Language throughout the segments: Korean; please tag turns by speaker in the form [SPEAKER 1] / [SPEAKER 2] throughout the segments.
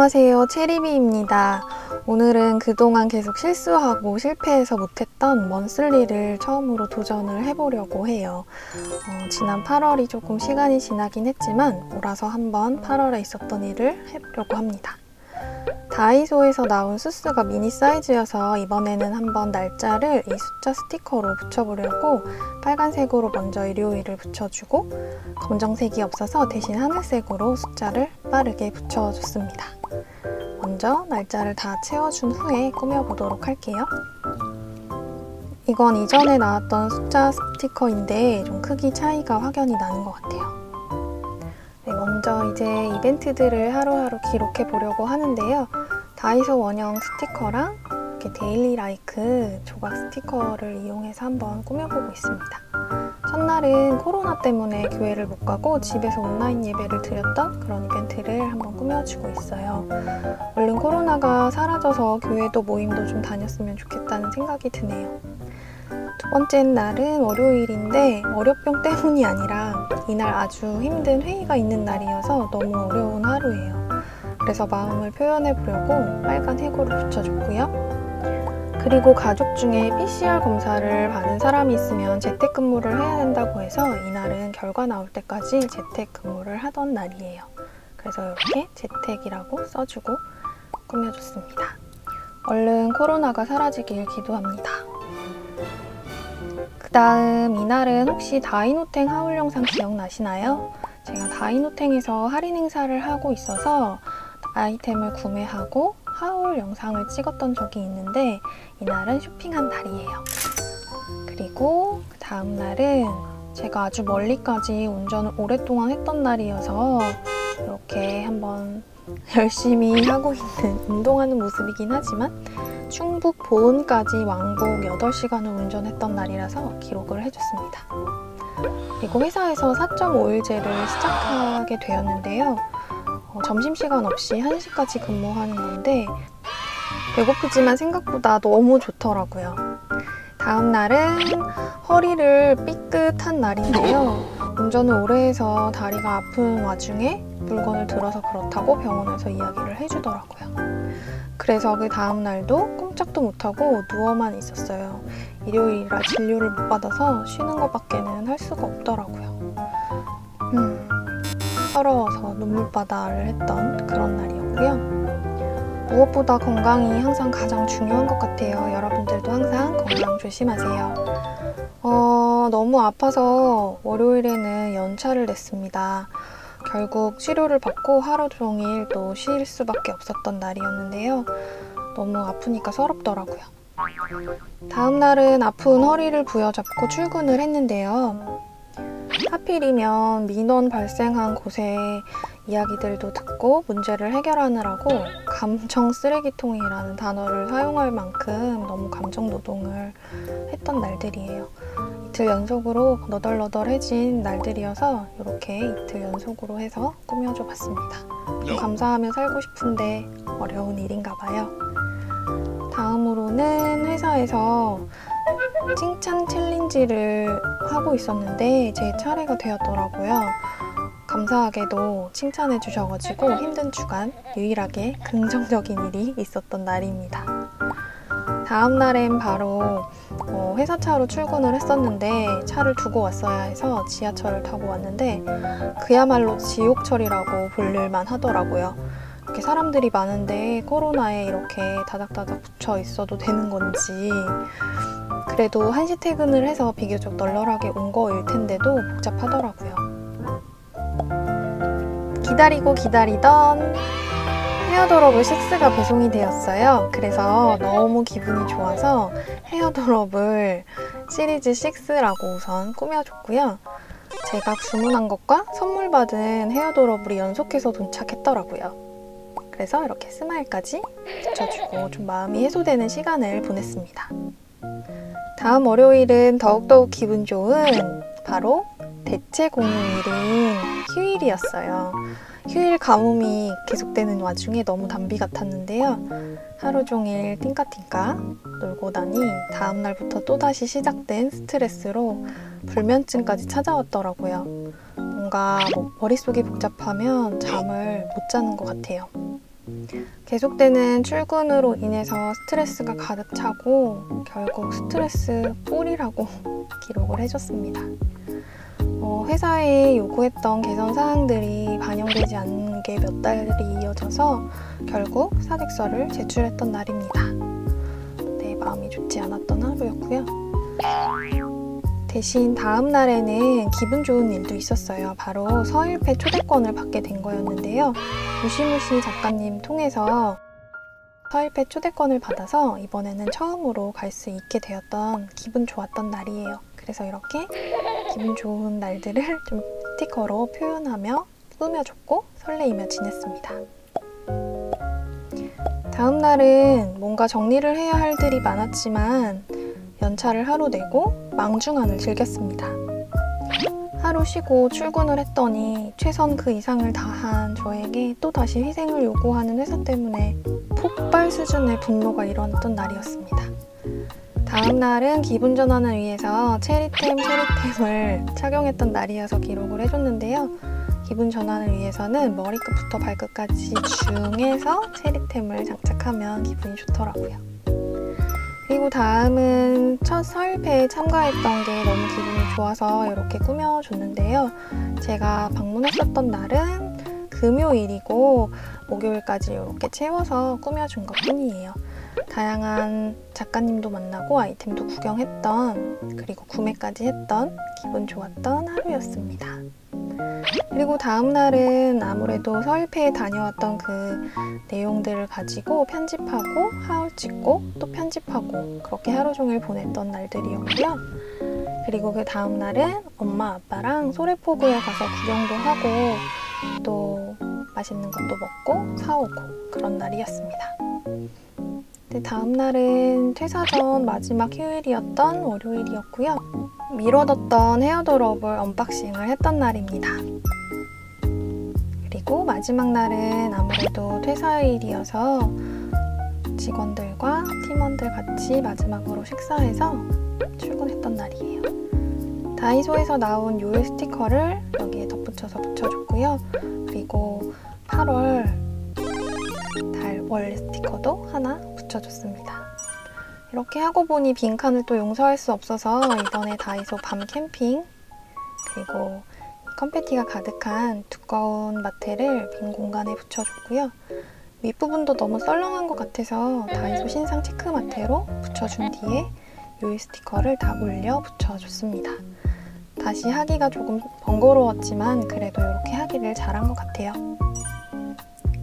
[SPEAKER 1] 안녕하세요, 체리비입니다. 오늘은 그동안 계속 실수하고 실패해서 못했던 먼슬리를 처음으로 도전을 해보려고 해요. 지난 8월이 조금 시간이 지나긴 했지만 몰아서 한번 8월에 있었던 일을 해보려고 합니다. 다이소에서 나온 수스가 미니 사이즈여서 이번에는 한번 날짜를 이 숫자 스티커로 붙여보려고 빨간색으로 먼저 일요일을 붙여주고 검정색이 없어서 대신 하늘색으로 숫자를 빠르게 붙여줬습니다. 먼저 날짜를 다 채워준 후에 꾸며보도록 할게요. 이건 이전에 나왔던 숫자 스티커인데 좀 크기 차이가 확연히 나는 것 같아요. 네, 먼저 이제 이벤트들을 하루하루 기록해 보려고 하는데요. 다이소 원형 스티커랑 이렇게 데일리 라이크 조각 스티커를 이용해서 한번 꾸며보고 있습니다. 첫날은 코로나 때문에 교회를 못 가고 집에서 온라인 예배를 드렸던 그런 이벤트를 한번 꾸며주고 있어요. 얼른 코로나가 사라져서 교회도 모임도 좀 다녔으면 좋겠다는 생각이 드네요. 두 번째 날은 월요일인데 월요병 때문이 아니라 이날 아주 힘든 회의가 있는 날이어서 너무 어려운 하루예요. 그래서 마음을 표현해 보려고 빨간 해고를 붙여줬고요. 그리고 가족 중에 PCR 검사를 받은 사람이 있으면 재택근무를 해야 된다고 해서 이날은 결과 나올 때까지 재택근무를 하던 날이에요. 그래서 이렇게 재택이라고 써주고 꾸며줬습니다. 얼른 코로나가 사라지길 기도합니다. 그 다음 이날은 혹시 다이노탱 하울 영상 기억나시나요? 제가 다이노탱에서 할인 행사를 하고 있어서 아이템을 구매하고 하울 영상을 찍었던 적이 있는데 이날은 쇼핑한 날이에요. 그리고 그 다음 날은 제가 아주 멀리까지 운전을 오랫동안 했던 날이어서 이렇게 한번 열심히 하고 있는 운동하는 모습이긴 하지만 충북 보은까지 왕복 8시간을 운전했던 날이라서 기록을 해줬습니다. 그리고 회사에서 4.5일제를 시작하게 되었는데요. 점심시간 없이 1시까지 근무하는 건데 배고프지만 생각보다 너무 좋더라고요. 다음 날은 허리를 삐끗한 날인데요. 운전을 오래 해서 다리가 아픈 와중에 물건을 들어서 그렇다고 병원에서 이야기를 해주더라고요. 그래서 그 다음 날도 꼼짝도 못하고 누워만 있었어요. 일요일이라 진료를 못 받아서 쉬는 것밖에는 할 수가 없더라고요. 서러워서 눈물바다를 했던 그런 날이었고요. 무엇보다 건강이 항상 가장 중요한 것 같아요. 여러분들도 항상 건강 조심하세요. 너무 아파서 월요일에는 연차를 냈습니다. 결국 치료를 받고 하루 종일 또 쉴 수밖에 없었던 날이었는데요. 너무 아프니까 서럽더라고요. 다음 날은 아픈 허리를 부여잡고 출근을 했는데요. 하필이면 민원 발생한 곳의 이야기들도 듣고 문제를 해결하느라고 감정 쓰레기통이라는 단어를 사용할 만큼 너무 감정 노동을 했던 날들이에요. 이틀 연속으로 너덜너덜해진 날들이어서 이렇게 이틀 연속으로 해서 꾸며줘 봤습니다. 좀 감사하며 살고 싶은데 어려운 일인가 봐요. 다음으로는 회사에서 칭찬 챌린지를 하고 있었는데 제 차례가 되었더라고요. 감사하게도 칭찬해 주셔가지고 힘든 주간 유일하게 긍정적인 일이 있었던 날입니다. 다음 날엔 바로 회사 차로 출근을 했었는데 차를 두고 왔어야 해서 지하철을 타고 왔는데 그야말로 지옥철이라고 불릴만 하더라고요. 이렇게 사람들이 많은데 코로나에 이렇게 다닥다닥 붙여 있어도 되는 건지 그래도 1시 퇴근을 해서 비교적 널널하게 온 거일 텐데도 복잡하더라고요. 기다리고 기다리던 헤어드롭을 6가 배송이 되었어요. 그래서 너무 기분이 좋아서 헤어드롭을 시리즈 6라고 우선 꾸며줬고요. 제가 주문한 것과 선물 받은 헤어드롭이 연속해서 도착했더라고요. 그래서 이렇게 스마일까지 붙여주고 좀 마음이 해소되는 시간을 보냈습니다. 다음 월요일은 더욱더욱 기분 좋은 바로 대체 공휴일인 휴일이었어요. 휴일 가뭄이 계속되는 와중에 너무 단비 같았는데요. 하루 종일 띵까띵까 놀고 나니 다음 날부터 또다시 시작된 스트레스로 불면증까지 찾아왔더라고요. 뭔가 머릿속이 복잡하면 잠을 못 자는 것 같아요. 계속되는 출근으로 인해서 스트레스가 가득 차고 결국 스트레스 뿔이라고 기록을 해줬습니다. 회사에 요구했던 개선 사항들이 반영되지 않는 게 몇 달이 이어져서 결국 사직서를 제출했던 날입니다. 네, 마음이 좋지 않았던 하루였고요. 대신 다음 날에는 기분 좋은 일도 있었어요. 바로 서일패 초대권을 받게 된 거였는데요. 무시무시 작가님 통해서 서일패 초대권을 받아서 이번에는 처음으로 갈 수 있게 되었던 기분 좋았던 날이에요. 그래서 이렇게 기분 좋은 날들을 좀 스티커로 표현하며 꾸며줬고 설레이며 지냈습니다. 다음 날은 뭔가 정리를 해야 할 일이 많았지만 연차를 하루 내고 망중한을 즐겼습니다. 하루 쉬고 출근을 했더니 최선 그 이상을 다한 저에게 또다시 희생을 요구하는 회사 때문에 폭발 수준의 분노가 일어났던 날이었습니다. 다음 날은 기분 전환을 위해서 체리템을 착용했던 날이어서 기록을 해줬는데요. 기분 전환을 위해서는 머리끝부터 발끝까지 중에서 체리템을 장착하면 기분이 좋더라고요. 그리고 다음은 첫 서일패에 참가했던 게 너무 기분이 좋아서 이렇게 꾸며줬는데요. 제가 방문했었던 날은 금요일이고 목요일까지 이렇게 채워서 꾸며준 것뿐이에요. 다양한 작가님도 만나고 아이템도 구경했던, 그리고 구매까지 했던 기분 좋았던 하루였습니다. 그리고 다음 날은 아무래도 서일패에 다녀왔던 그 내용들을 가지고 편집하고 하울 찍고 또 편집하고 그렇게 하루 종일 보냈던 날들이었고요. 그리고 그 다음 날은 엄마 아빠랑 소래포구에 가서 구경도 하고 또 맛있는 것도 먹고 사오고 그런 날이었습니다. 다음 날은 퇴사 전 마지막 휴일이었던 월요일이었고요. 미뤄뒀던 헤어드롭을 언박싱을 했던 날입니다. 그리고 마지막 날은 아무래도 퇴사일이어서 직원들과 팀원들 같이 마지막으로 식사해서 출근했던 날이에요. 다이소에서 나온 요일 스티커를 여기에 덧붙여서 붙여줬고요. 그리고 8월 달월 스티커도 하나 붙여줬습니다. 이렇게 하고 보니 빈칸을 또 용서할 수 없어서 이번에 다이소 밤 캠핑 그리고 confetti가 가득한 두꺼운 마테를 빈 공간에 붙여줬고요. 윗부분도 너무 썰렁한 것 같아서 다이소 신상 체크 마테로 붙여준 뒤에 요일 스티커를 다 올려 붙여줬습니다. 다시 하기가 조금 번거로웠지만 그래도 이렇게 하기를 잘한 것 같아요.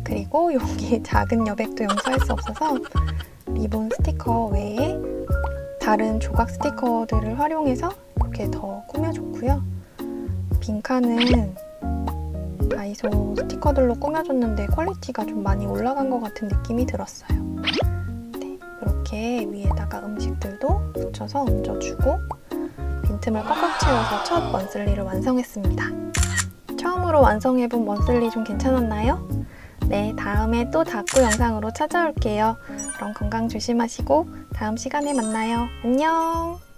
[SPEAKER 1] 그리고 여기 작은 여백도 용서할 수 없어서 리본 스티커 외에 다른 조각 스티커들을 활용해서 이렇게 더 꾸며줬고요. 빈칸은 다이소 스티커들로 꾸며줬는데 퀄리티가 좀 많이 올라간 것 같은 느낌이 들었어요. 네, 이렇게 위에다가 음식들도 붙여서 얹어주고 빈틈을 꽉꽉 채워서 첫 먼슬리를 완성했습니다. 처음으로 완성해본 먼슬리 좀 괜찮았나요? 네, 다음에 또 다꾸 영상으로 찾아올게요. 그럼 건강 조심하시고 다음 시간에 만나요. 안녕!